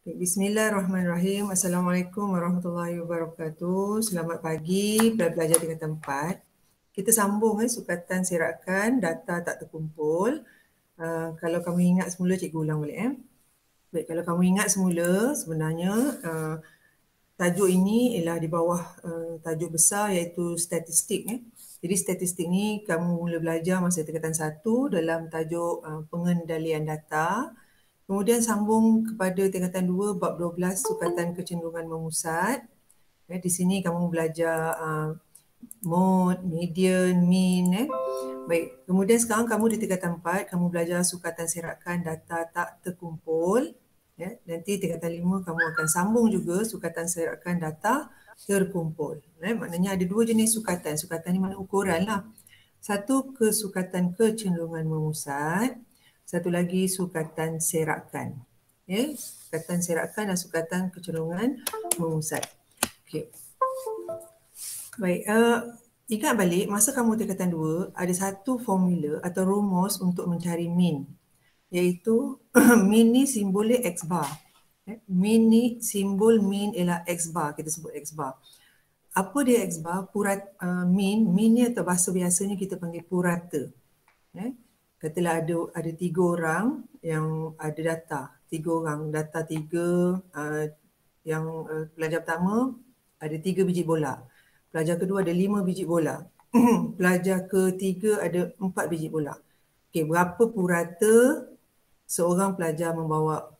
Bismillahirrahmanirrahim. Assalamualaikum warahmatullahi wabarakatuh. Selamat pagi pelajar tingkatan 4. Kita sambung sukatan serakan data tak terkumpul. Kalau kamu ingat semula, cikgu ulang balik. Baik, kalau kamu ingat semula, sebenarnya tajuk ini ialah di bawah tajuk besar iaitu statistik. Jadi statistik ni kamu mula belajar masa tingkatan 1 dalam tajuk pengendalian data. Kemudian sambung kepada tingkatan 2 bab 12 sukatan kecenderungan memusat. Di sini kamu belajar mode, median, mean. Baik, kemudian sekarang kamu di tingkatan 4 kamu belajar sukatan serakan data tak terkumpul. Nanti tingkatan 5 kamu akan sambung juga sukatan serakan data terkumpul. Maknanya ada dua jenis sukatan. Sukatan ni mana ukuran lah. Satu sukatan kecenderungan memusat. Satu lagi sukatan serakan. Sukatan serakan dan sukatan kecenderungan memusat. Okey. Baik, ingat balik masa kamu tingkatan 2 ada satu formula atau rumus untuk mencari mean. Iaitu mean ni simbolnya X bar. Mean ni simbol mean ialah X bar, kita sebut X bar. Apa dia X bar? Mean ni atau bahasa biasanya kita panggil purata. Katalah ada 3 orang yang ada data. 3 orang, data 3, yang pelajar pertama ada 3 biji bola. Pelajar kedua ada 5 biji bola. Pelajar ketiga ada 4 biji bola. Okey, berapa purata seorang pelajar membawa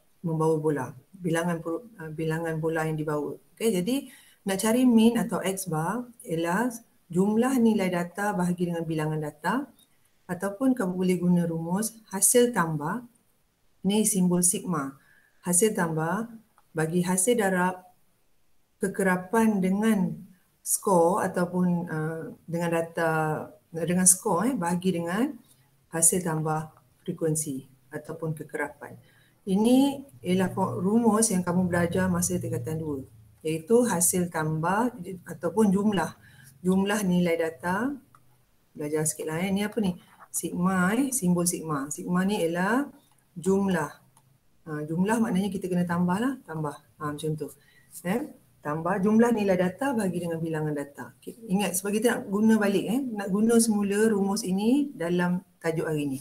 bola? Bilangan bola yang dibawa. Okey, jadi nak cari mean atau X bar ialah jumlah nilai data bahagi dengan bilangan data. Ataupun kamu boleh guna rumus hasil tambah, ni simbol sigma. Hasil tambah bagi hasil darab kekerapan dengan skor ataupun dengan data dengan skor bahagi dengan hasil tambah frekuensi ataupun kekerapan. Ini ialah rumus yang kamu belajar masa tingkatan 2, iaitu hasil tambah ataupun jumlah nilai data. Belajar sikit lah ni apa ni? Sigma, simbol sigma. Sigma ni ialah jumlah. Jumlah maknanya kita kena tambah lah. Tambah. Macam tu. Tambah jumlah nilai data bagi dengan bilangan data. Okay. Ingat, sebab kita nak guna balik. Nak guna semula rumus ini dalam tajuk hari ini.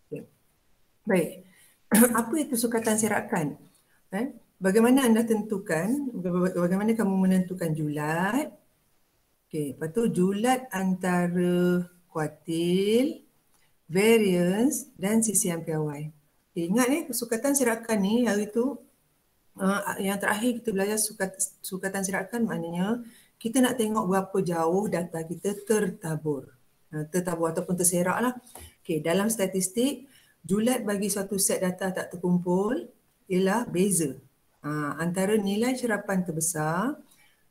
Okay. Baik. Apa itu sukatan serakan? Bagaimana anda tentukan, bagaimana kamu menentukan julat? Okay. Lepas tu julat antara kuartil, variance dan sisian piawai. Okay, ingat sukatan serakan ni hari tu yang terakhir kita belajar sukatan serakan maknanya kita nak tengok berapa jauh data kita tertabur. Tertabur ataupun terserak lah. Okay, dalam statistik, julat bagi suatu set data tak terkumpul ialah beza antara nilai cerapan terbesar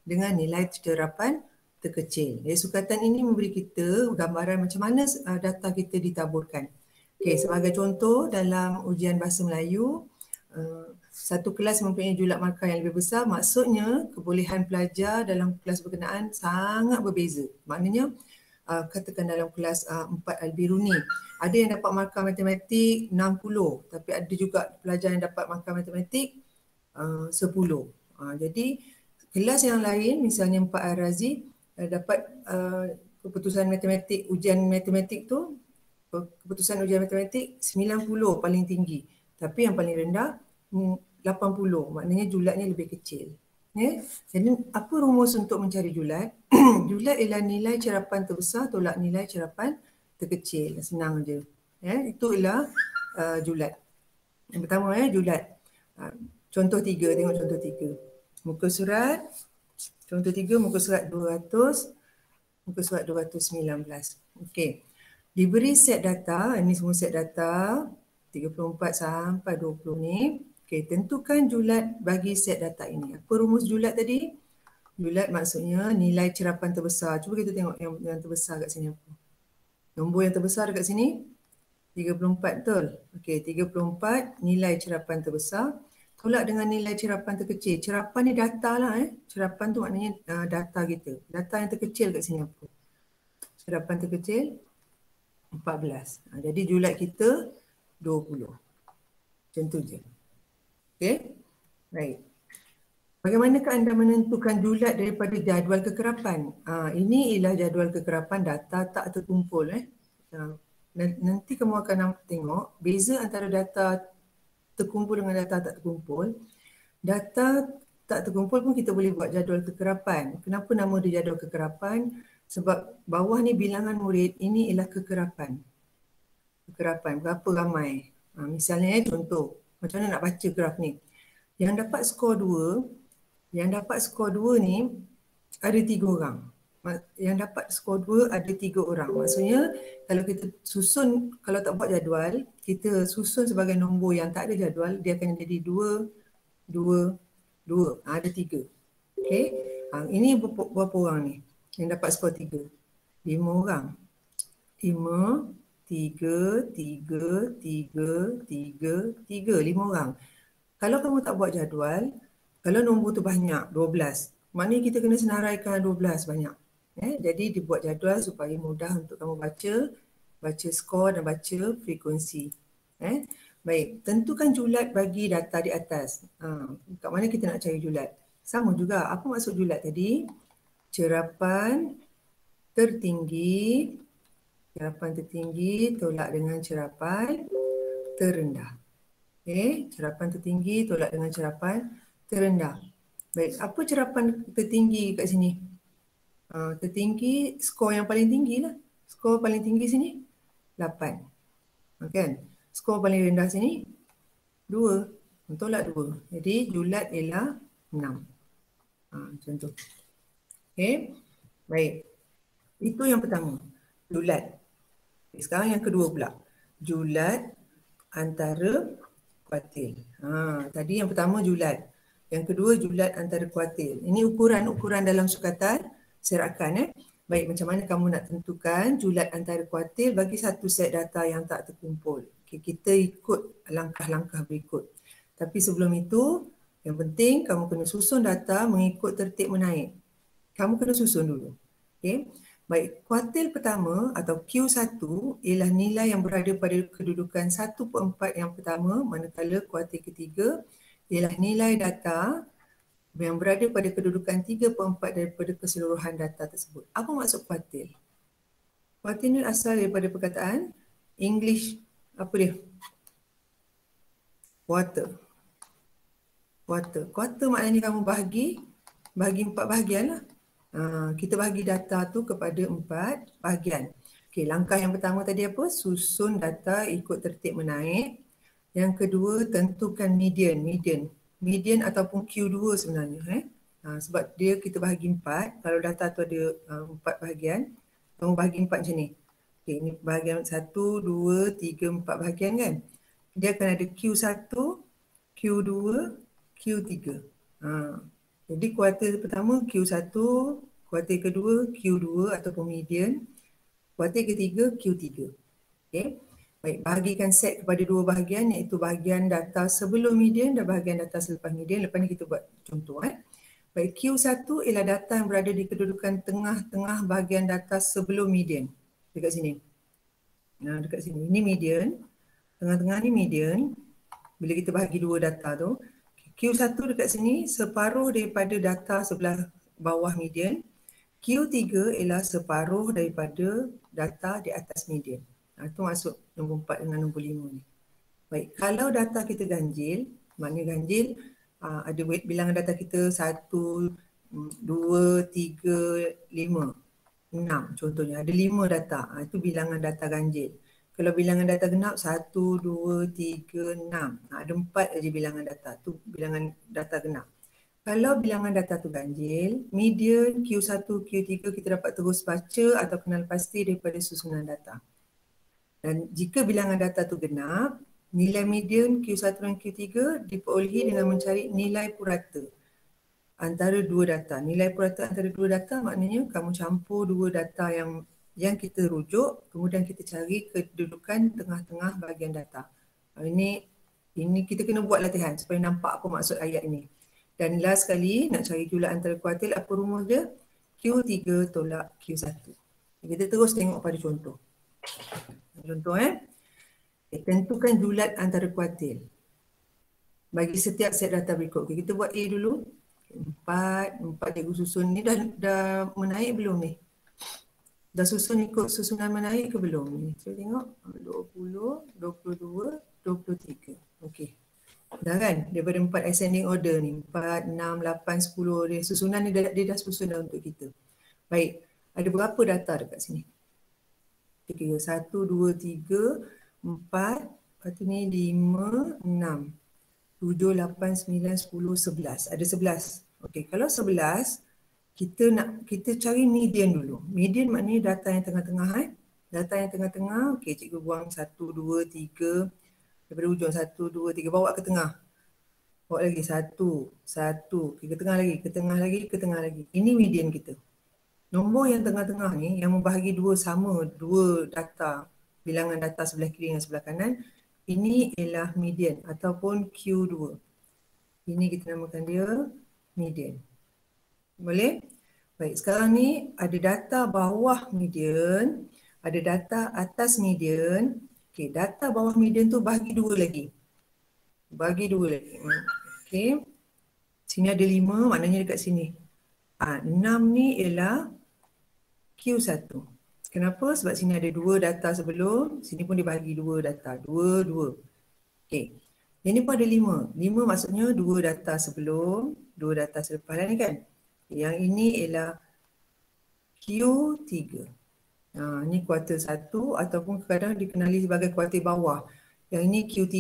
dengan nilai cerapan terkecil. Sukatan ini memberi kita gambaran macam mana data kita ditaburkan. Okay, sebagai contoh dalam ujian bahasa Melayu, satu kelas mempunyai julat markah yang lebih besar, maksudnya kebolehan pelajar dalam kelas berkenaan sangat berbeza. Maknanya katakan dalam kelas 4 Al-Biruni, ada yang dapat markah matematik 60, tapi ada juga pelajar yang dapat markah matematik 10. Jadi kelas yang lain, misalnya 4 Al-Razi, dapat keputusan matematik, ujian matematik tu, keputusan ujian matematik 90 paling tinggi. Tapi yang paling rendah 80, maknanya julatnya lebih kecil. Jadi apa rumus untuk mencari julat? Julat ialah nilai cerapan terbesar tolak nilai cerapan terkecil. Senang je. Itu ialah julat. Yang pertama julat. Contoh 3, tengok contoh 3. Muka surat, contoh 3 muka surat 200, muka surat 219. Okey. Diberi set data, ini semua set data 34 sampai 20 ni. Okey, tentukan julat bagi set data ini. Apa rumus julat tadi? Julat maksudnya nilai cerapan terbesar. Cuba kita tengok yang terbesar kat sini apa. Nombor yang terbesar dekat sini 34, betul? Okey, 34 nilai cerapan terbesar tolak dengan nilai cerapan terkecil. Cerapan ni data lah. Cerapan tu maknanya data kita. Data yang terkecil kat sini apa? Cerapan terkecil 14. Jadi julat kita 20. Macam tu je. Okey. Baik. Bagaimanakah anda menentukan julat daripada jadual kekerapan? Ini ialah jadual kekerapan data tak terkumpul. Nanti kamu akan tengok beza antara data terkumpul dengan data tak terkumpul. Data tak terkumpul pun kita boleh buat jadual kekerapan. Kenapa nama dia jadual kekerapan? Sebab bawah ni bilangan murid, ini ialah kekerapan. Kekerapan, berapa ramai. Misalnya contoh, macam mana nak baca graf ni. Yang dapat skor 2 ni ada 3 orang. Yang dapat skor 2 ada 3 orang. Maksudnya kalau kita susun, kalau tak buat jadual, kita susun sebagai nombor yang tak ada jadual, dia akan jadi 2, 2, 2. Ada 3. Okey. Ini berapa orang ni yang dapat skor 3? 5 orang. 5, 3, 3, 3, 3, 3. 5 orang. Kalau kamu tak buat jadual, kalau nombor tu banyak, 12, maknanya kita kena senaraikan 12 banyak. Jadi dibuat jadual supaya mudah untuk kamu baca skor dan baca frekuensi. Baik, tentukan julat bagi data di atas. Kat mana kita nak cari julat? Sama juga, apa maksud julat tadi? Cerapan tertinggi tolak dengan cerapan terendah. Cerapan tertinggi tolak dengan cerapan terendah. Baik, apa cerapan tertinggi kat sini? Tertinggi, skor yang paling tinggi lah. Skor paling tinggi sini 8. Kan? Skor paling rendah sini 2. Tolak 2. Jadi julat ialah 6. Contoh. Okey. Baik. Itu yang pertama. Julat. Sekarang yang kedua pula. Julat antara kuartil. Tadi yang pertama julat. Yang kedua julat antara kuartil. Ini ukuran dalam sukatan serakan. Baik, macam mana kamu nak tentukan julat antara kuartil bagi satu set data yang tak terkumpul. Okay, kita ikut langkah-langkah berikut. Tapi sebelum itu, yang penting kamu kena susun data mengikut tertib menaik. Kamu kena susun dulu. Okay. Baik, kuartil pertama atau Q1 ialah nilai yang berada pada kedudukan 1/4 yang pertama, manakala kuartil ketiga ialah nilai data yang berada pada kedudukan 3/4 daripada keseluruhan data tersebut. Apa maksud kuartil? Kuartil ni asal daripada perkataan English, apa dia? Quarter. Quarter maknanya kamu bahagi 4 bahagian lah. Kita bahagi data tu kepada 4 bahagian. Okey, langkah yang pertama tadi apa? Susun data ikut tertib menaik. Yang kedua, tentukan median. Median ataupun Q2 sebenarnya. Sebab dia kita bahagi 4. Kalau data tu ada 4 bahagian, kamu bahagi 4 macam ni. Okey, ini bahagian 1, 2, 3, 4 bahagian kan? Dia akan ada Q1, Q2, Q3. Jadi kuartil pertama Q1, kuartil kedua Q2 ataupun median, kuartil ketiga Q3. Okay. Baik, bahagikan set kepada 2 bahagian iaitu bahagian data sebelum median dan bahagian data selepas median. Lepas ni kita buat contoh. Baik, Q1 ialah data yang berada di kedudukan tengah-tengah bahagian data sebelum median. Dekat sini. Dekat sini. Ini median. Tengah-tengah ni median. Bila kita bahagi 2 data tu. Q1 dekat sini separuh daripada data sebelah bawah median. Q3 ialah separuh daripada data di atas median. Itu maksud nombor 4 dengan nombor 5 ni. Baik, kalau data kita ganjil, maknanya ganjil ada bilangan data kita 1, 2, 3, 5, 6 contohnya. Ada 5 data, itu bilangan data ganjil. Kalau bilangan data genap 1, 2, 3, 6. Ada 4 aja bilangan data. Tu bilangan data genap. Kalau bilangan data tu ganjil, median Q1, Q3 kita dapat terus baca atau kenal pasti daripada susunan data. Dan jika bilangan data tu genap, nilai median Q1 dan Q3 diperolehi dengan mencari nilai purata antara 2 data. Nilai purata antara 2 data maknanya kamu campur 2 data yang kita rujuk, kemudian kita cari kedudukan tengah-tengah bahagian data. Ini kita kena buat latihan supaya nampak apa maksud ayat ini. Dan last sekali, nak cari julat antara kuartil, apa rumus dia? Q3 tolak Q1. Kita terus tengok pada contoh. Contoh tentukan julat antara kuartil. bagi setiap set data berikut. Okay, kita buat A dulu. 4 cikgu susun ni dah menaik belum ni? Dah susun ikut susunan menaik ke belum ni? Saya tengok 20, 22, 23. Okey. Dah kan? Daripada 4 ascending order ni. 4, 6, 8, 10. Dia, susunan ni dia dah susun dah untuk kita. Baik. Ada berapa data dekat sini? Kita kira 1, 2, 3, 4. Lepas tu ni 5, 6. 7, 8, 9, 10, 11. Ada 11. Okey, kalau 11, kita cari median dulu. Median maknanya data yang tengah-tengah. Data yang tengah-tengah, okey, cikgu buang 1, 2, 3. Daripada ujung 1, 2, 3. Bawa ke tengah. Bawa lagi 1, 1. Ke tengah lagi, ke tengah lagi, ke tengah lagi. Ini median kita. Nombor yang tengah-tengah ni yang membahagi dua data, bilangan data sebelah kiri dan sebelah kanan, ini ialah median ataupun Q2. Ini kita namakan dia median. Boleh? Baik, sekarang ni ada data bawah median, ada data atas median. Okey, data bawah median tu bahagi dua lagi. Bagi dua lagi. Okey. Sini ada 5, maknanya dekat sini. 6 ni ialah Q1. Kenapa? Sebab sini ada 2 data sebelum, sini pun dibahagi 2 data. 2, 2. Okey. Ini pun ada 5. 5 maksudnya 2 data sebelum, 2 data selepas lah ni kan. Yang ini ialah Q3. Ini kuartil 1 ataupun kadang dikenali sebagai kuartil bawah. Yang ini Q3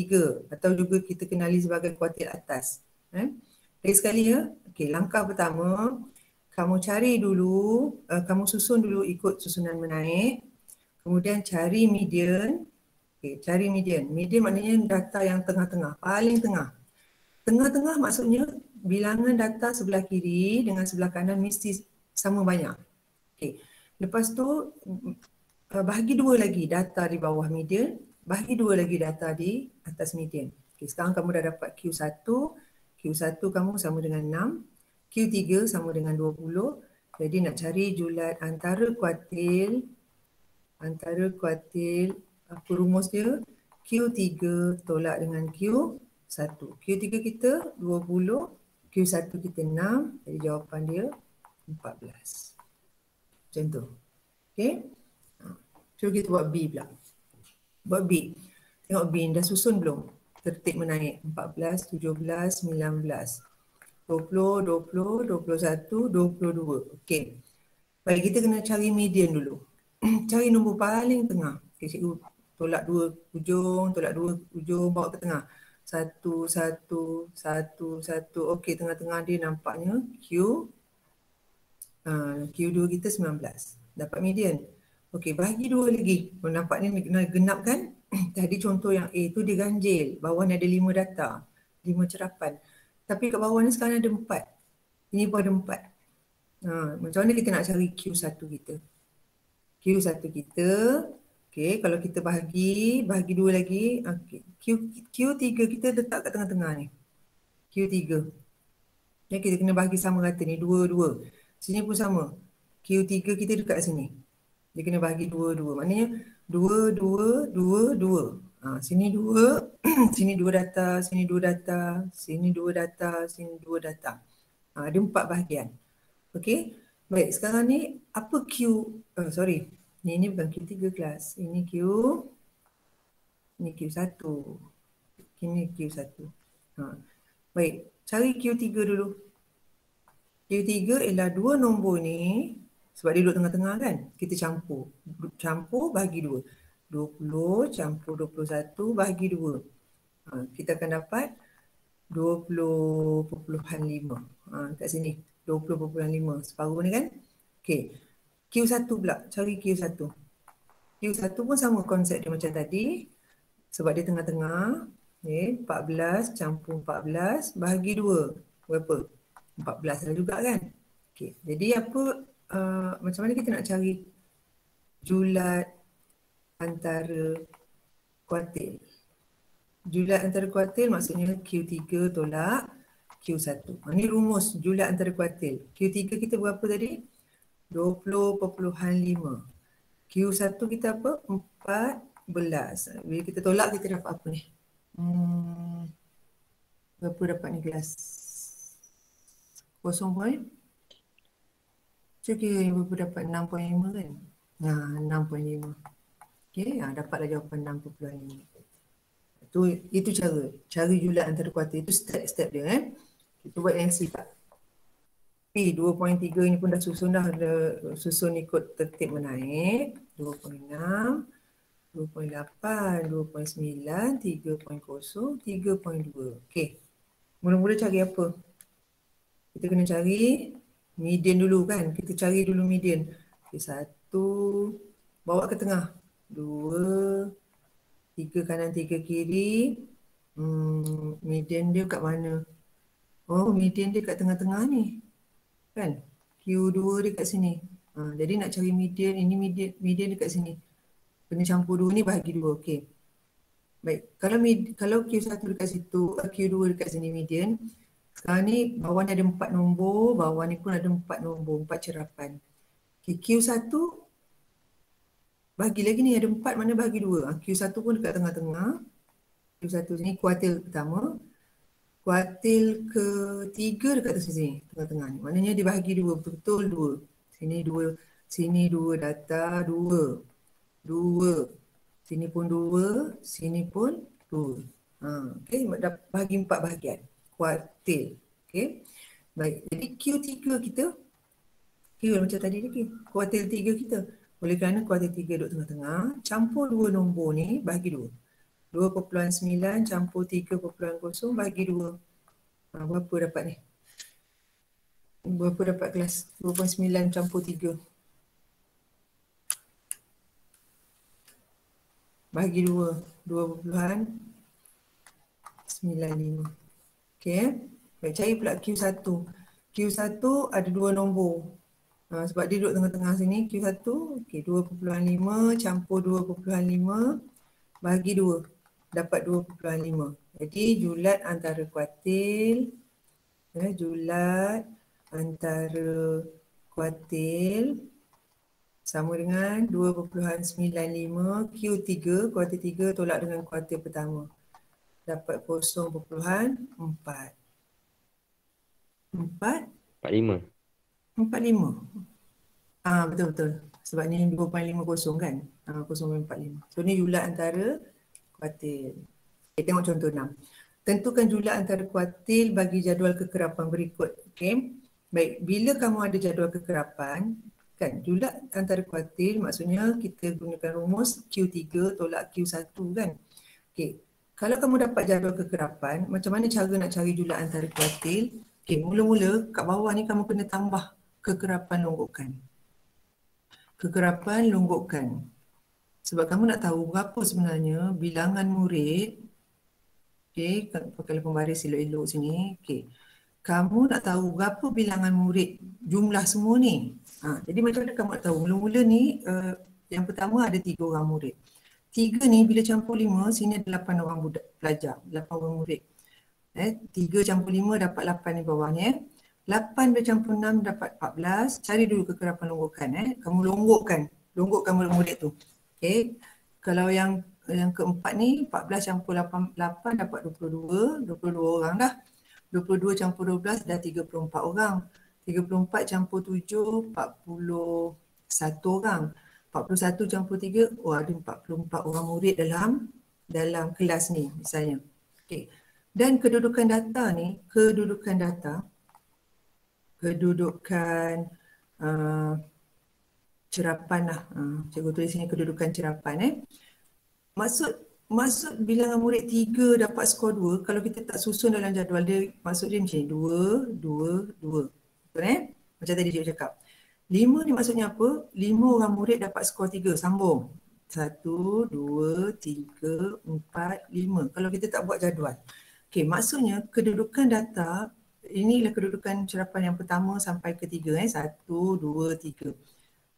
atau juga kita kenali sebagai kuartil atas. Lagi sekali ya. Okey, langkah pertama, kamu cari dulu, kamu susun dulu ikut susunan menaik. Kemudian cari median. Okey, cari median. Median maknanya data yang tengah-tengah, paling tengah. Tengah-tengah maksudnya bilangan data sebelah kiri dengan sebelah kanan mesti sama banyak. Okey. Lepas tu bahagi dua lagi data di bawah median, bahagi dua lagi data di atas median. Okey, sekarang kamu dah dapat Q1. Q1 kamu sama dengan 6, Q3 sama dengan 20. Jadi nak cari julat antara kuartil apa rumus dia? Q3 tolak dengan Q1. Q3 kita 20, Q1 kita 6. Jadi jawapan dia 14. Macam tu. Okey. Cuba kita buat B pula. Buat B. Tengok B dah susun belum? Tertib menaik. 14, 17, 19. 20, 20, 21, 22. Okey. Baik, kita kena cari median dulu. Cari nombor paling tengah. Okey, cikgu tolak 2 ujung, tolak 2 ujung, bawa ke tengah. 1, 1, 1, 1. Okey, tengah-tengah dia nampaknya Q2 kita 19. Dapat median. Okey, bahagi 2 lagi. Nampak ni genap kan? Tadi contoh yang A tu dia ganjil. Bawah ni ada 5 data. 5 cerapan. Tapi kat bawah ni sekarang ada 4. Ini pun ada 4. Macam mana kita nak cari Q1 kita? Q1 kita, okey, kalau kita bahagi 2 lagi. Okay. Q3 kita letak kat tengah-tengah ni. Q3. Ya, kita kena bahagi sama rata ni, 2, 2. Sini pun sama. Q3 kita dekat sini. Dia kena bahagi 2, 2. Maknanya 2, 2, 2, 2. Sini 2, sini 2 data, sini 2 data, sini 2 data, sini 2 data. Ada 4 bahagian. Okey. Baik, sekarang ni apa Ini bukan Q3 kelas. Ini Q1. Ini Q1. Baik, cari Q3 dulu. Q3 ialah 2 nombor ni. Sebab dia duduk tengah-tengah kan. Kita campur. Campur bahagi 2. 20 campur 21 bahagi 2. Kita akan dapat 20.5. Kat sini. 20.5. Separuh ni kan. Okey. Q1 pula. Cari Q1. Q1 pun sama konsep dia macam tadi. Sebab dia tengah-tengah. Okay. 14 campur 14 bahagi 2. Berapa? 14 lah juga kan. Okay. Jadi macam mana kita nak cari julat antara kuartil? Julat antara kuartil maksudnya Q3 tolak Q1. Ini rumus julat antara kuartil. Q3 kita berapa tadi? 20.5. Q1 kita apa? 14. Bila kita tolak kita dapat apa ni? Berapa dapat ni kelas? 0 point. So kira berapa dapat 6.5 kan? Nah, 6.5. Okey, dapatlah jawapan 6.5. Itu cara julat antara kuartil. Itu step-step dia Kita buat LC tak? P 2.3 ni pun dah susun susun ikut tertib menaik. 2.6, 2.8, 2.9, 3.0, 3.2. Okey. Mula-mula cari apa? Kita kena cari median dulu kan. Kita cari dulu median. Okay, 1, bawa ke tengah. 2, 3 kanan 3 kiri. Median dia kat mana? Oh, median dia kat tengah-tengah ni. Kan? Q2 dia kat sini. Jadi nak cari median, ini median dekat sini. Kena campur 2 ni bahagi 2. Okey. Baik. Kalau Q1 dekat situ, Q2 dekat sini median. Sekarang ni bawah ni ada 4 nombor, bawah ni pun ada 4 nombor, 4 cerapan. Okay, Q1 bagi lagi ni ada 4, mana bagi 2. Q1 pun dekat tengah-tengah. Q1 ni kuartil pertama. Kuartil ketiga dekat sini, tengah-tengah ni. Maknanya dia bahagi 2, betul-betul 2. Sini 2 data 2. 2. Sini pun 2, sini pun 2. Okey, bahagi 4 bahagian. Kuartil. Okey. Baik, jadi Q3 kita macam tadi lagi. Kuartil 3 kita. Oleh kerana kuartil 3 duduk tengah-tengah, campur 2 nombor ni bagi 2. 2.9 campur 3.0 bagi 2. Berapa dapat ni? Berapa dapat kelas? 2.9 campur 3. Bagi 2. 2.95. Okey. Baik, cari pula Q1. Q1 ada 2 nombor. Sebab dia duduk tengah-tengah sini. Q1, okay, 2.5 campur 2.5 bagi 2. Dapat 2.5. Jadi julat antara kuartil. Julat antara kuartil sama dengan 2.95 Q3, kuartil 3 tolak dengan kuartil pertama. Dapat 0.4. 45. 45. Betul-betul. Sebab ni 2.50 kan. 0.45. So ni julat antara kuartil. Okay, tengok contoh 6. Tentukan julat antara kuartil bagi jadual kekerapan berikut. Okay. Baik, bila kamu ada jadual kekerapan, kan, julat antara kuartil maksudnya kita gunakan rumus Q3 tolak Q1 kan. Okay. Kalau kamu dapat jadual kekerapan, macam mana cara nak cari julat antara kuartil? Okay, mula-mula kat bawah ni kamu kena tambah kekerapan longgokan. Kekerapan longgokan. Sebab kamu nak tahu berapa sebenarnya bilangan murid. Okay, pakai pembaris elok-elok sini. Okay. Kamu nak tahu berapa bilangan murid jumlah semua ni. Jadi macam mana kamu nak tahu? Mula-mula ni yang pertama ada 3 orang murid. 3 ni bila campur 5, sini ada 8 orang pelajar, 8 orang murid. 3 campur 5 dapat 8 di bawah ni. 8 bercampur 6 dapat 14. Cari dulu kekerapan longgokan. Kamu longgokkan murid tu. Okay. Kalau yang keempat ni 14 campur 8 dapat 22 orang dah. 22 campur 12 dah 34 orang. 34 campur 7 41 orang. 41 campur 3 ada 44 orang murid dalam kelas ni misalnya. Okey. Dan kedudukan data ni, kedudukan cerapan lah. Cikgu tulis sini kedudukan cerapan. Maksud bilangan murid 3 dapat skor 2, kalau kita tak susun dalam jadual dia, maksud dia macam ni, 2, 2, 2. Betul Macam tadi dia cakap. 5 ni maksudnya apa? 5 orang murid dapat skor 3, sambung. 1, 2, 3, 4, 5. Kalau kita tak buat jadual. Okey, maksudnya kedudukan data, inilah kedudukan cerapan yang pertama sampai ketiga. 1, 2, 3.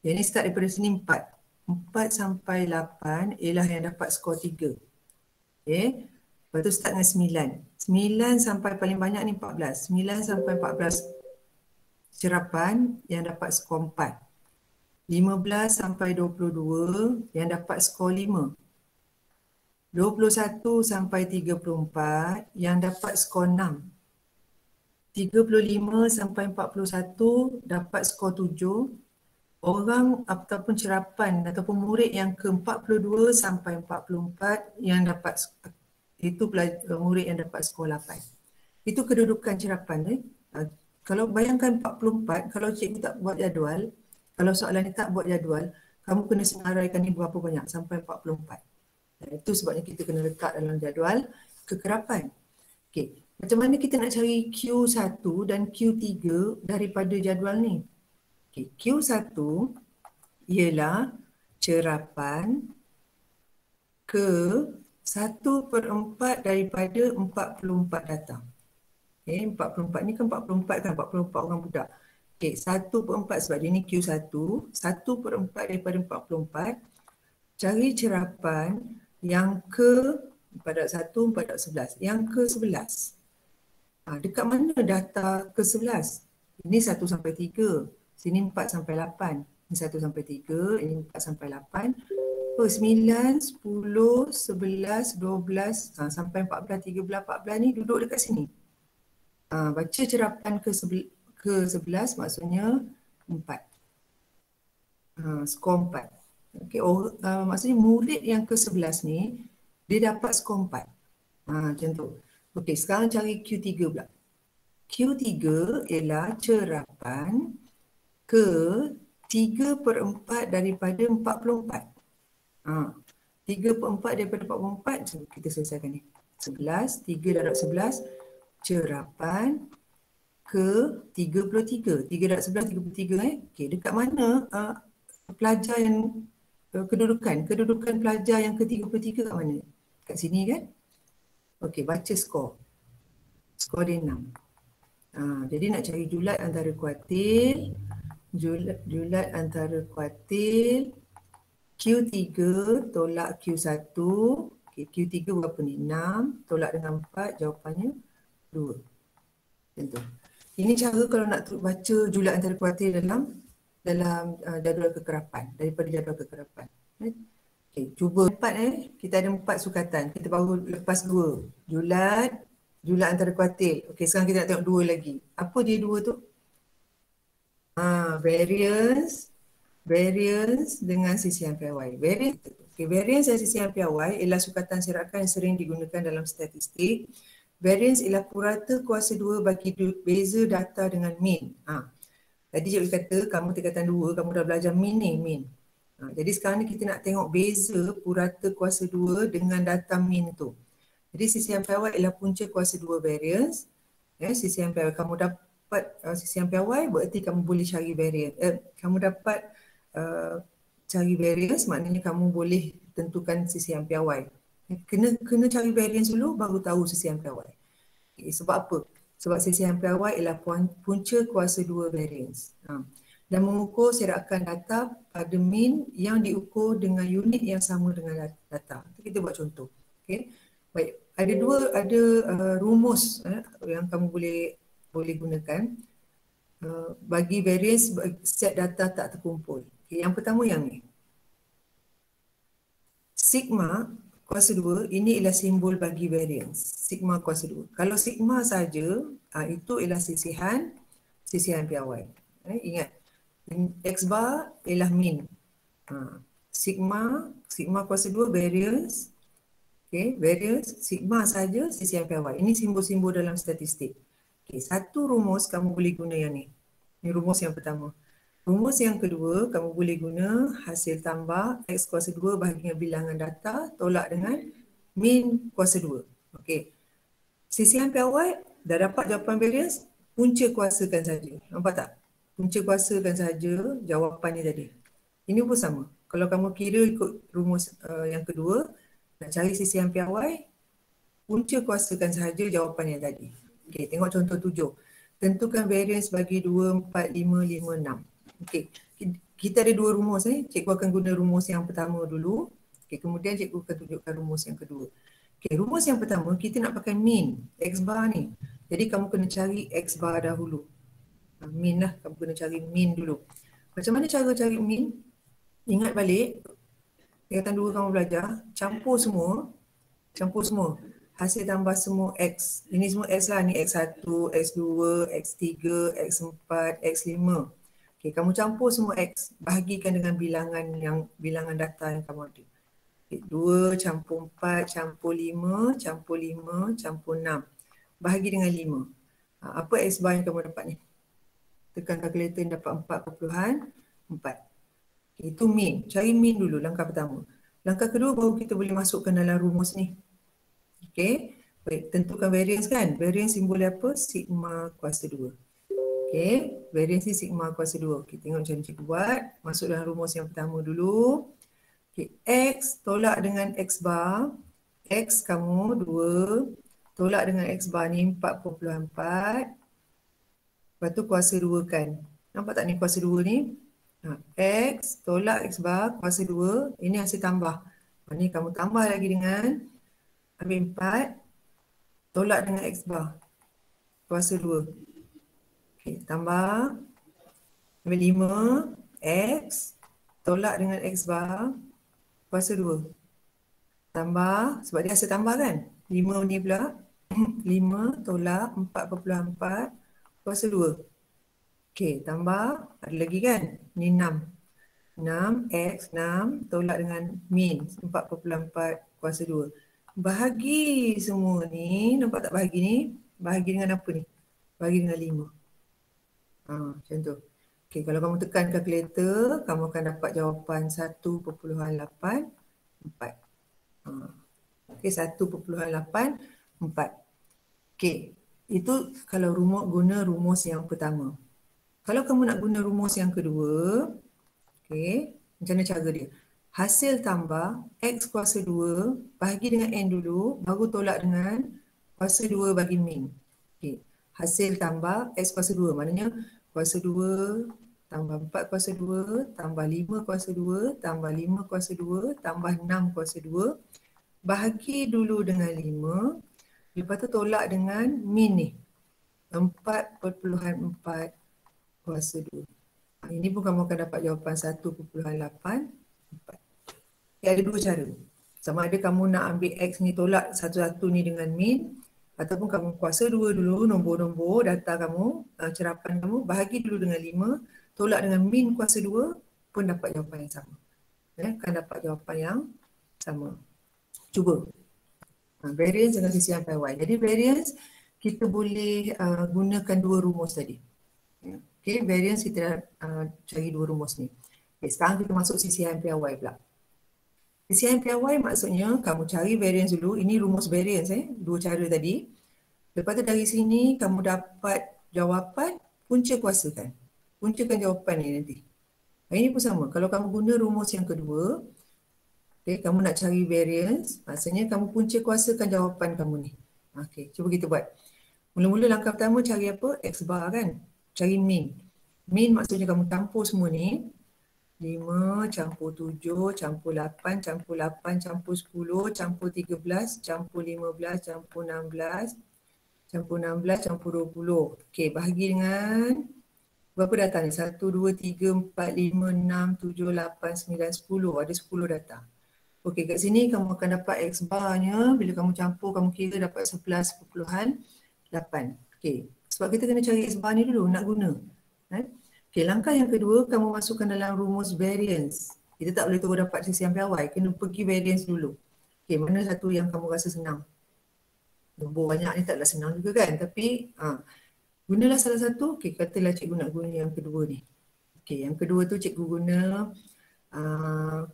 Yang ni start daripada sini 4. 4 sampai 8 ialah yang dapat skor 3. Okay. Lepas tu start dengan 9. 9 sampai paling banyak ni 14. 9 sampai 14 cerapan yang dapat skor 4. 15 sampai 22 yang dapat skor 5. 21 sampai 34 yang dapat skor 6. 35 sampai 41 dapat skor 7. Orang ataupun cerapan ataupun murid yang ke-42 sampai 44 yang dapat, itu murid yang dapat skor 8. Itu kedudukan cerapan. Kalau bayangkan 44, kalau cikgu tak buat jadual, kalau soalan ni tak buat jadual, kamu kena senaraikan ni berapa banyak sampai 44. Itu sebabnya kita kena letak dalam jadual kekerapan. Okey, macam mana kita nak cari Q1 dan Q3 daripada jadual ni? Okay, Q1 ialah cerapan ke 1/4 daripada 44 datang. Okay, 44 ni kan 44 kan, 44 orang budak. Okay, 1/4 sebab dia ni Q1, 1/4 daripada 44. Cari cerapan yang ke 4.1, 4.11, yang ke 11. Dekat mana data ke 11? Ini 1 sampai 3. Sini 4 sampai 8. Ini 1 sampai 3, ini 4 sampai 8. 9, 10, 11, 12, sampai 14, 13, 14 ni duduk dekat sini. Baca cerapan ke 11 maksudnya 4. Skor 4. Okay, maksudnya murid yang ke 11 ni, dia dapat skor 4. Macam tu. Okey, sekarang cari Q3 pula. Q3 ialah cerapan ke 3/4 daripada 44. 3/4 daripada 44, kita selesaikan ni. 11, 3 darab 11, cerapan ke 33. 3 darab 11, 33. Okey, dekat mana pelajar yang kedudukan pelajar yang ke 33 kat mana? Kat sini kan? Okey, baca skor. Skor dia 6. Jadi nak cari julat antara kuartil. Julat antara kuartil Q3 tolak Q1. Okay, Q3 berapa ni? 6 tolak dengan 4, jawapannya 2. Macam tu. Ini cara kalau nak baca julat antara kuartil dalam jadual kekerapan, daripada jadual kekerapan. Okay, cuba 4 kita ada 4 sukatan. Kita baru lepas 2. Julat antara kuartil. Okey, sekarang kita nak tengok 2 lagi. Apa dia 2 tu? Variance dengan sisihan PY. Variance dan sisihan PY ialah sukatan serakan yang sering digunakan dalam statistik. Variance ialah purata kuasa 2 bagi beza data dengan mean. Tadi cikgu kata kamu tingkatan 2, kamu dah belajar mean ni, mean. Jadi sekarang ni kita nak tengok beza purata kuasa 2 dengan data mean tu. Jadi sisihan PY ialah punca kuasa 2 variance. Sisihan PY, kamu dapat sisihan PY berarti kamu boleh cari variance. Kamu dapat cari variance, maknanya kamu boleh tentukan sisihan PY. Kena cari variance dulu baru tahu sisihan PY. Sebab apa? Sebab sisihan PY ialah punca kuasa 2 variance. Dan mengukur serakan data pada mean yang diukur dengan unit yang sama dengan data. Kita buat contoh. Okay. Baik, ada rumus yang kamu boleh gunakan bagi variance set data tak terkumpul. Okay, yang pertama yang ni. Sigma kuasa 2 ini ialah simbol bagi variance. Sigma kuasa 2. Kalau sigma saja, itu ialah sisihan PY. Ingat, X bar ialah mean. Sigma kuasa 2 variance. Okay, variance, sigma saja sisihan PY. Ini simbol-simbol dalam statistik. Okay, satu rumus kamu boleh guna yang ni. Ini rumus yang pertama. Rumus yang kedua, kamu boleh guna hasil tambah X kuasa 2 bahagian bilangan data tolak dengan mean kuasa 2. Okey. Sisihan PY dah dapat jawapan variance, punca kuasakan saja. Nampak tak? Punca kuasakan saja jawapannya tadi. Ini pun sama. Kalau kamu kira ikut rumus yang kedua, nak cari sisihan PY, punca kuasakan saja jawapan yang tadi. Okey, tengok contoh 7. Tentukan variance bagi 2, 4, 5, 5, 6. Okey, kita ada 2 rumus. Cikgu akan guna rumus yang pertama dulu. Okey, kemudian cikgu akan tunjukkan rumus yang kedua. Okey, rumus yang pertama kita nak pakai mean X bar ni. Jadi kamu kena cari X bar dahulu. Mean lah, kamu kena cari mean dulu. Macam mana cara cari mean? Ingat balik, tingkatan 2 kamu belajar, campur semua. Campur semua. Hasil tambah semua X. Ini semua X lah. Ni X1, X2, X3, X4, X5. Okay, kamu campur semua X. Bahagikan dengan bilangan data yang kamu ada. Okay, 2 campur 4 campur 5 campur 5 campur 6. Bahagi dengan 5. Apa X bar yang kamu dapat ni? Tekan kalkulator yang dapat 4.4. Itu min. Cari min dulu langkah pertama. Langkah kedua baru kita boleh masukkan dalam rumus ni. Okey. Baik, tentukan variance kan? Variance simbol apa? Sigma kuasa 2. Okey, variance ni sigma kuasa 2. Kita tengok macam cikgu buat. Masuk dalam rumus yang pertama dulu. Okey, X tolak dengan X bar. X kamu 2. Tolak dengan X bar ni 4.4. Lepas tu kuasa 2 kan. Nampak tak ni kuasa 2 ni? X tolak X bar kuasa 2. Ini hasil tambah. Ni kamu tambah lagi dengan ambil 4. Tolak dengan X bar kuasa 2. Okay, tambah. Ambil 5. X tolak dengan X bar kuasa 2. Tambah. Sebab dia hasil tambah kan? 5 ni pula. 5 tolak 4.4 kuasa 2. Okey, tambah. Ada lagi kan? Ni 6. 6, X, 6 tolak dengan min 4.4 kuasa 2. Bahagi semua ni. Nampak tak bahagi ni? Bahagi dengan apa ni? Bahagi dengan 5. Macam tu. Okey, kalau kamu tekan kalkulator, kamu akan dapat jawapan 1.84. Okey, 1.84. Okey, itu kalau guna rumus yang pertama. Kalau kamu nak guna rumus yang kedua, okey, macam mana cara dia? Hasil tambah X kuasa 2 bahagi dengan N dulu, baru tolak dengan kuasa 2 bagi min. Okey, hasil tambah X kuasa 2, maknanya kuasa 2 tambah 4 kuasa 2 tambah 5 kuasa 2 tambah 5 kuasa 2 tambah 6 kuasa 2. Bahagi dulu dengan 5. Lepas tu tolak dengan min ni. 4.4 kuasa 2. Ini pun kamu akan dapat jawapan 1.84. Ada dua cara. Sama ada kamu nak ambil X ni tolak satu-satu ni dengan min. Ataupun kamu kuasa 2 dulu nombor-nombor data kamu, cerapan kamu. Bahagi dulu dengan 5. Tolak dengan min kuasa 2 pun dapat jawapan yang sama. Akan dapat jawapan yang sama. Cuba. Variance dengan CCM Y. Jadi variance kita boleh gunakan dua rumus tadi. Okay, variance kita cari dua rumus ni. Okay, sekarang kita masuk CCM Y pula. CCM Y maksudnya kamu cari variance dulu. Ini rumus variance dua cara tadi. Lepas tu dari sini kamu dapat jawapan, punca kuasakan. Puncakan jawapan ni nanti. Ini pun sama. Kalau kamu guna rumus yang kedua, okay, kamu nak cari variance, maksudnya kamu punca kuasakan jawapan kamu ni. Okay, cuba kita buat. Mula-mula langkah pertama cari apa? X bar kan? Cari min. Min maksudnya kamu campur semua ni. 5 campur 7 campur 8 campur 8 campur 10 campur 13 campur 15 campur 16 campur 16 campur 20. Okey, bahagi dengan berapa data ni? 1, 2, 3, 4, 5, 6, 7, 8, 9, 10. Ada 10 data. Okey, kat sini kamu akan dapat X barnya. Bila kamu campur, kamu kira dapat 11.8. Okey, sebab kita kena cari X bar ni dulu, nak guna. Okey, langkah yang kedua, kamu masukkan dalam rumus variance. Kita tak boleh terus dapat CCM Y, kena pergi variance dulu. Okey, mana satu yang kamu rasa senang? Nombor banyak ni taklah senang juga kan, tapi gunalah salah satu. Okey, katalah cikgu nak guna yang kedua ni. Okey, yang kedua tu cikgu guna,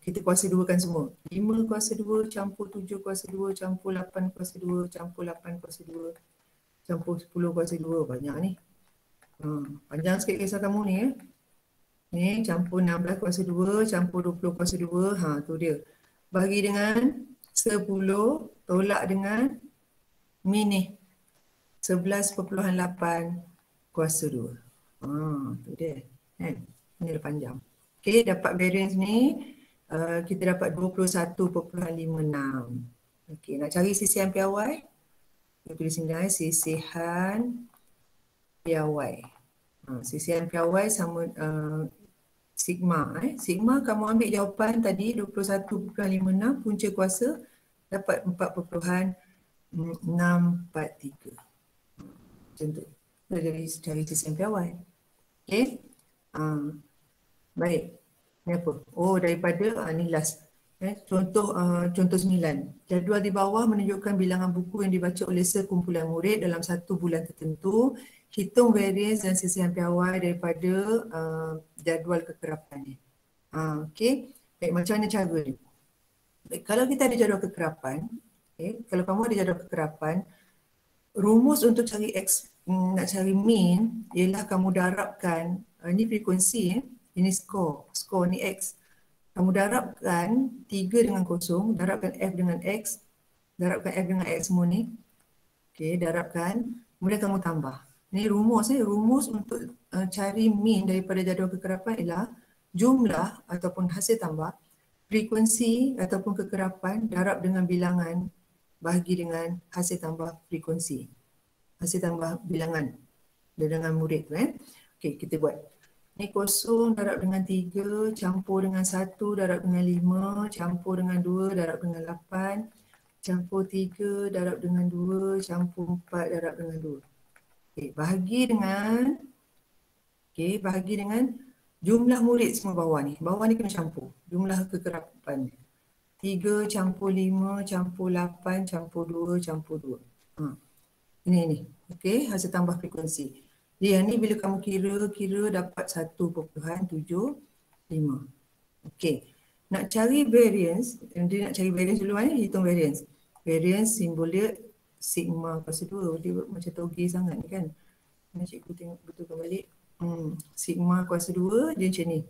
kita kuasa 2 kan semua. 5 kuasa 2 campur 7 kuasa 2 campur 8 kuasa 2 campur 8 kuasa 2 campur 10 kuasa 2. Banyak ni. Panjang sikit kisah kamu ni Ni campur 16 kuasa 2 campur 20 kuasa 2. Tu dia. Bagi dengan 10 tolak dengan min ni. 11.8 kuasa 2. Tu dia. Ni dah panjang. Okey, dapat variance ni kita dapat 21.56. Okey, nak cari sisihan PY. Kita tulis sini sisihan PY. Sisihan PY sama sigma. Sigma kamu ambil jawapan tadi 21.56 punca kuasa dapat 4.643. Macam tu. Dari sisi yang piawai. Okey. Baik. Ini apa? Oh, daripada ni last. Contoh 9. Jadual di bawah menunjukkan bilangan buku yang dibaca oleh sekumpulan murid dalam satu bulan tertentu. Hitung variance dan sisihan piawai daripada jadual kekerapan ni. Okey. Baik, macam mana cara ni? Baik, kalau kita ada jadual kekerapan, kalau kamu ada jadual kekerapan, rumus untuk cari X, nak cari mean ialah kamu darabkan, ini frekuensi, ini skor ni X. Kamu darabkan 3 dengan 0, darabkan F dengan X, darabkan F dengan X semua ni. Okey, darabkan, kemudian kamu tambah. Ini rumus rumus untuk cari mean daripada jadual kekerapan ialah jumlah ataupun hasil tambah, frekuensi ataupun kekerapan darab dengan bilangan bahagi dengan hasil tambah frekuensi. Hasil tambah bilangan dengan murid tu Okey, kita buat. Ni 0 darab dengan 3, campur dengan 1 darab dengan 5, campur dengan 2 darab dengan 8, campur 3 darab dengan 2, campur 4 darab dengan 2. Okey, bahagi dengan jumlah murid semua bawah ni. Bawah ni kena campur. Jumlah kekerapan. 3 campur 5, campur 8, campur 2, campur 2. Ini. Okey, hasil tambah frekuensi. Jadi yang ni bila kamu kira dapat 1.75. Okey. Nak cari variance, dia nak cari variance dulu hitung variance. Variance simbol dia sigma kuasa 2. Dia macam toge sangat ni kan. Nak cikgu tengok betulkan balik. Sigma kuasa 2 dia macam ni.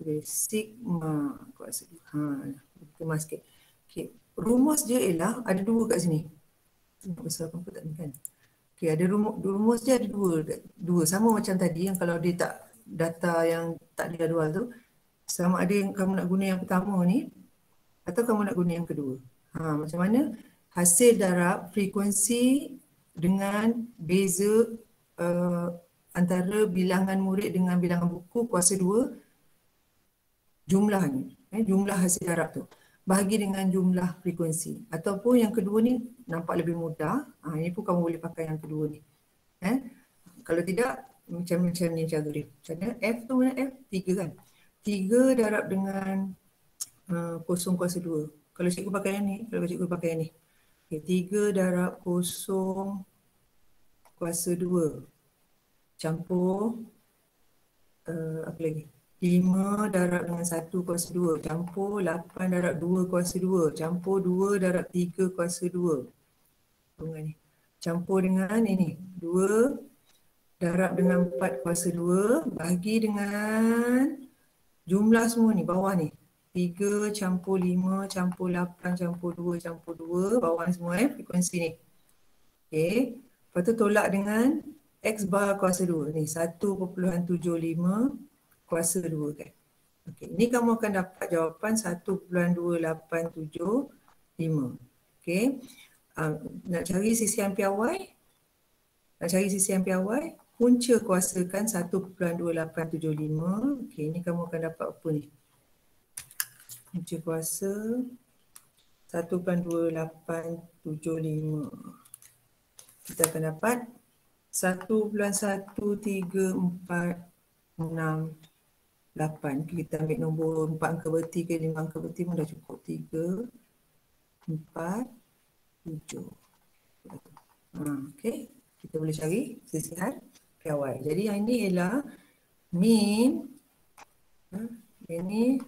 Okay, sigma kuasa 2. Kemas sikit. Okay. Rumus dia ialah ada 2 kat sini. Besar apa tak ni kan. Okay, ada rumus dia ada 2. Sama macam tadi yang kalau dia tak data yang tak ada jadual tu. Sama ada yang kamu nak guna yang pertama ni atau kamu nak guna yang kedua. Macam mana? Hasil darab frekuensi dengan beza antara bilangan murid dengan bilangan buku kuasa 2 jumlah ni. Jumlah hasil darab tu. Bahagi dengan jumlah frekuensi. Ataupun yang kedua ni nampak lebih mudah. Ini pun kamu boleh pakai yang kedua ni. Kalau tidak, macam ni cara dia. Macam mana? F tu mana F? 3 kan? 3 darab dengan 0 kuasa 2. Kalau cikgu pakai yang ni, Okay, 3 darab 0 kuasa 2. Campur, apa lagi? 5 darab dengan 1 kuasa 2. Campur 8 darab 2 kuasa 2. Campur 2 darab 3 kuasa 2. Campur dengan ini. 2 darab dengan 4 kuasa 2. Bahagi dengan jumlah semua ni, bawah ni. 3 campur 5 campur 8 campur 2 campur 2. Bawah ni semua frekuensi ni. Okay. Lepas tu tolak dengan X bar kuasa 2. Ni 1.75 kuasa 2 kan. Okey, ni kamu akan dapat jawapan 1.2875. Okey. Nak cari sisihan piawai? Punca kuasakan 1.2875. Okey, ni kamu akan dapat apa ni? Punca kuasa 1.2875. Kita akan dapat 1.1346 8. Kita ambil nombor 4 angka berti ke 5 angka berti pun dah cukup. 3, 4, 7. Okey. Kita boleh cari sisihan piawai. Jadi yang ini ialah mean. Ini.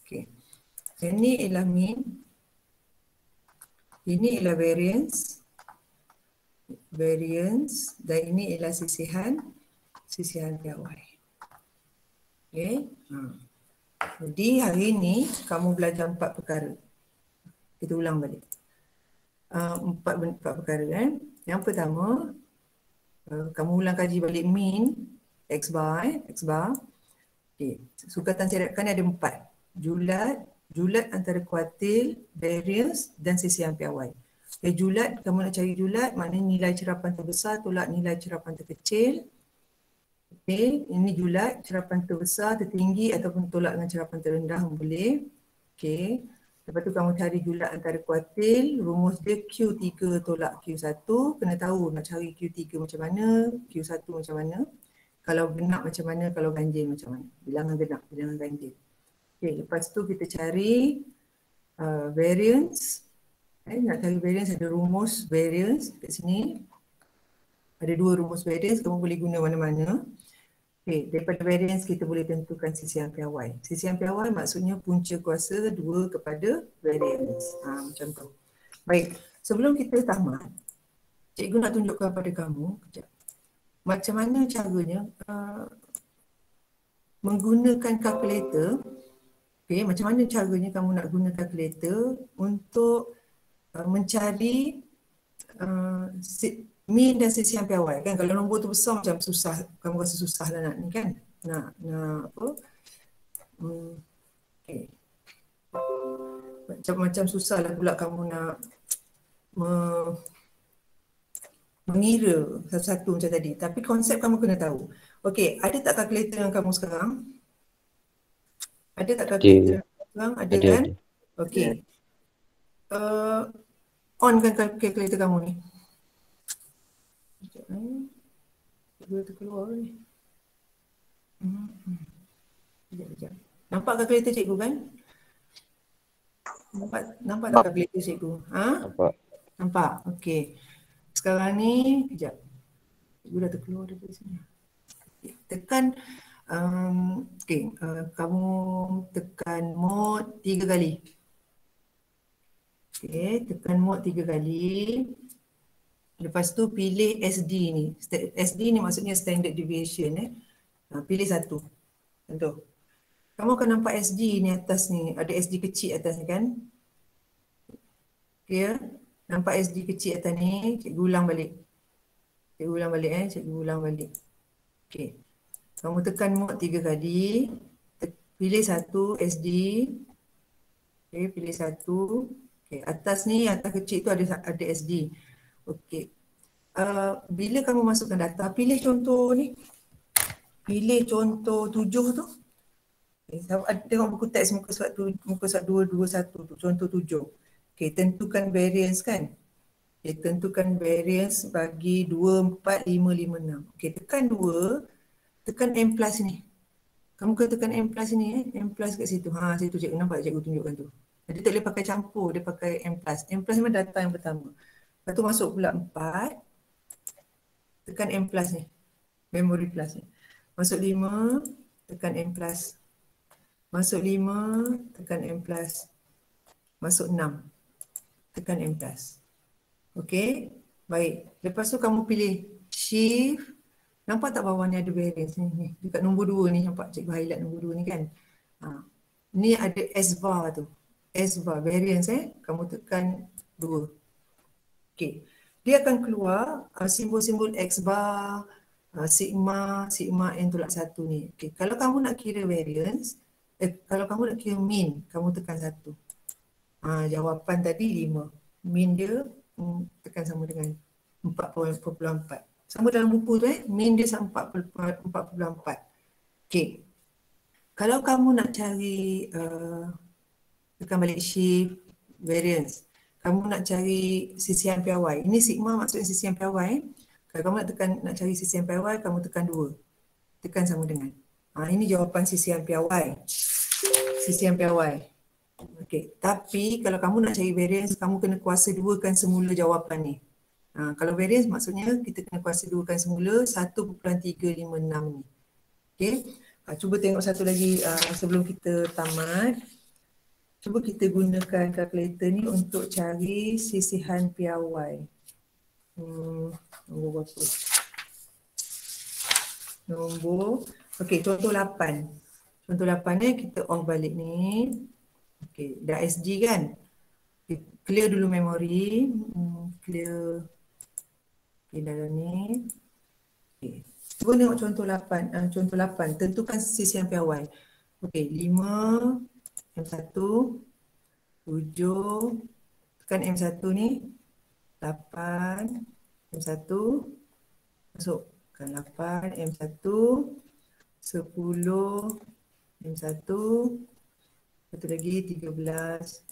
Okey. Ini ialah mean. Ini ialah variance. Dan ini ialah sisihan piawai. Okay. Jadi hari ini kamu belajar 4 perkara. Kita ulang balik. 4 perkara kan. Yang pertama, kamu ulang kaji balik mean X bar. Okay. Sukatan sirakan ada 4. Julat antara kuartil, variance dan sisihan piawai. Okay, julat, kamu nak cari julat, maknanya nilai cerapan terbesar tolak nilai cerapan terkecil. Okey, ini julat, cerapan terbesar, tertinggi ataupun tolak dengan cerapan terendah boleh. Okey. Lepas tu kamu cari julat antara kuartil, rumus dia Q3 tolak Q1, kena tahu nak cari Q3 macam mana, Q1 macam mana. Kalau genap macam mana, kalau ganjil macam mana. Bilangan genap, bilangan ganjil. Okay, lepas tu kita cari variance. Nak cari variance, ada rumus variance kat sini. Ada dua rumus variance, kamu boleh guna mana-mana. Okay, daripada variance kita boleh tentukan sisian piawai. Sisian piawai maksudnya punca kuasa 2 kepada variance. Macam tu. Baik, sebelum kita tamat, cikgu nak tunjukkan pada kamu kejap, macam mana caranya menggunakan kalkulator. Okay, macam mana caranya kamu nak guna kalkulator untuk mencari min dan sisian piawai kan. Kalau nombor tu besar macam susah, kamu rasa susah lah nak ni kan, nak apa, okay. Macam susah lah pula kamu nak mengira satu-satu macam tadi. Tapi konsep kamu kena tahu. Okay, ada tak kalkulator yang kamu sekarang? Ada tak kalkulator yang kamu sekarang? Ada kan? Okay. On kan kalkulator kamu ni. Dia terkeluar ni. Sekejap. Nampak kalkulator cikgu kan? Nampak tak kalkulator cikgu? Nampak? Okey. Sekarang ni, kejap. Cikgu dah terkeluar daripada sini. Tekan, kamu tekan mode 3 kali. Okey, tekan mode 3 kali. Lepas tu pilih SD ni. SD ni maksudnya standard deviation. Pilih satu. Contoh. Kamu akan nampak SD ni atas ni. Ada SD kecil atas ni kan? Okay, nampak SD kecil atas ni. Cikgu ulang balik. Cikgu ulang balik. Okay. Kamu tekan mode 3 kali. Pilih satu SD. Okay, pilih satu. Okay, atas ni, atas kecil tu ada SD. Okey. Bila kamu masukkan data, pilih contoh ni. Pilih contoh 7 tu. Tengok buku teks muka surat 221 tu, contoh 7. Okey, tentukan variance kan? Okey, tentukan variance bagi 2, 4, 5, 5, 6. Okey, tekan 2, tekan M plus ni. Kamu kena tekan M plus ni, M plus kat situ. Situ cikgu nampak cikgu tunjukkan tu. Dia tak boleh pakai campur, dia pakai M plus. M plus memang data yang pertama. Lepas tu masuk pula 4. Tekan M plus ni. Memory plus ni. Masuk 5. Tekan M plus. Masuk 5. Tekan M plus. Masuk 6. Tekan M plus. Okey. Baik. Lepas tu kamu pilih Shift. Nampak tak bawah ni ada variance ni. Dekat nombor 2 ni. Nampak cikgu highlight nombor 2 ni kan. Ni ada S bar tu. S bar variance Kamu tekan 2. Okey, dia akan keluar simbol-simbol X bar, sigma N tolak 1 ni. Okey, kalau kamu nak kira variance, kalau kamu nak kira min, kamu tekan 1. Jawapan tadi 5. Min dia tekan sama dengan 4.4. Sama dalam buku tu min dia sama 4.4. Okey. Kalau kamu nak cari tekan balik shift variance. Kamu nak cari sisian piawai. Ini sigma maksudnya sisian piawai. Kalau kamu nak cari sisian piawai, kamu tekan 2. Tekan sama dengan. Ini jawapan sisian piawai. Sisian piawai. Okey. Tapi kalau kamu nak cari variance, kamu kena kuasa 2kan semula jawapan ni. Kalau variance maksudnya kita kena kuasa 2kan semula 1.356 ni. Okey. Cuba tengok satu lagi sebelum kita tamat. Cuba kita gunakan kalkulator ni untuk cari sisihan piawai. Nombor berapa? Nombor, okey, contoh 8. Contoh 8 ni kita off balik ni. Okey, dah SD kan? Okay, clear dulu memori. Clear. Okey, dalam ni. Okey. Cuba tengok contoh 8. Contoh 8, tentukan sisihan piawai. Okey, 5 M1, 7, tekan M1 ni, 8, M1, masukkan 8, M1, 10, M1, Satu lagi 13.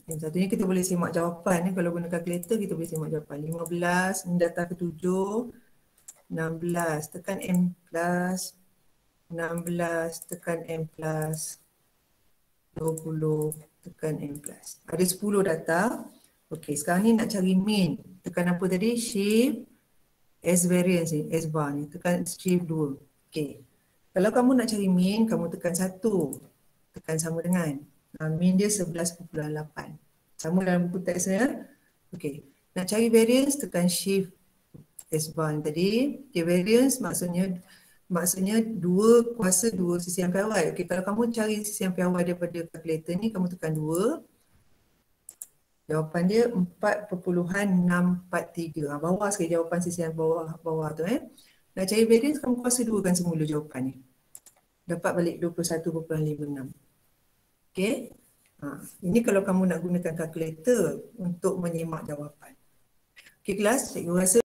Yang satunya kita boleh semak jawapan ni. Kalau guna kalkulator kita boleh semak jawapan. 15, ini data ke-7. 16, tekan M plus. 16, tekan M plus. 20, tekan M plus. Ada 10 data. Okey, sekarang ni nak cari mean. Tekan apa tadi? Shift S variance ni, S bar ni. Tekan shift 2. Okey. Kalau kamu nak cari mean, kamu tekan 1. Tekan sama dengan. Mean dia 11.8. Sama dalam buku teksnya. Okey. Nak cari variance, tekan shift S bar ni tadi. Okay, variance maksudnya 2 kuasa 2 sisi yang piawai. Okey, kalau kamu cari sisi yang piawai daripada kalkulator ni, kamu tekan 2. Jawapan dia 4.643. Bawah sekali jawapan sisi yang bawah tu. Nak cari variance, kamu kuasa 2 kan semula jawapan ni. Dapat balik 21.56. Okey. Ini kalau kamu nak gunakan kalkulator untuk menyemak jawapan. Okey kelas, cikgu rasa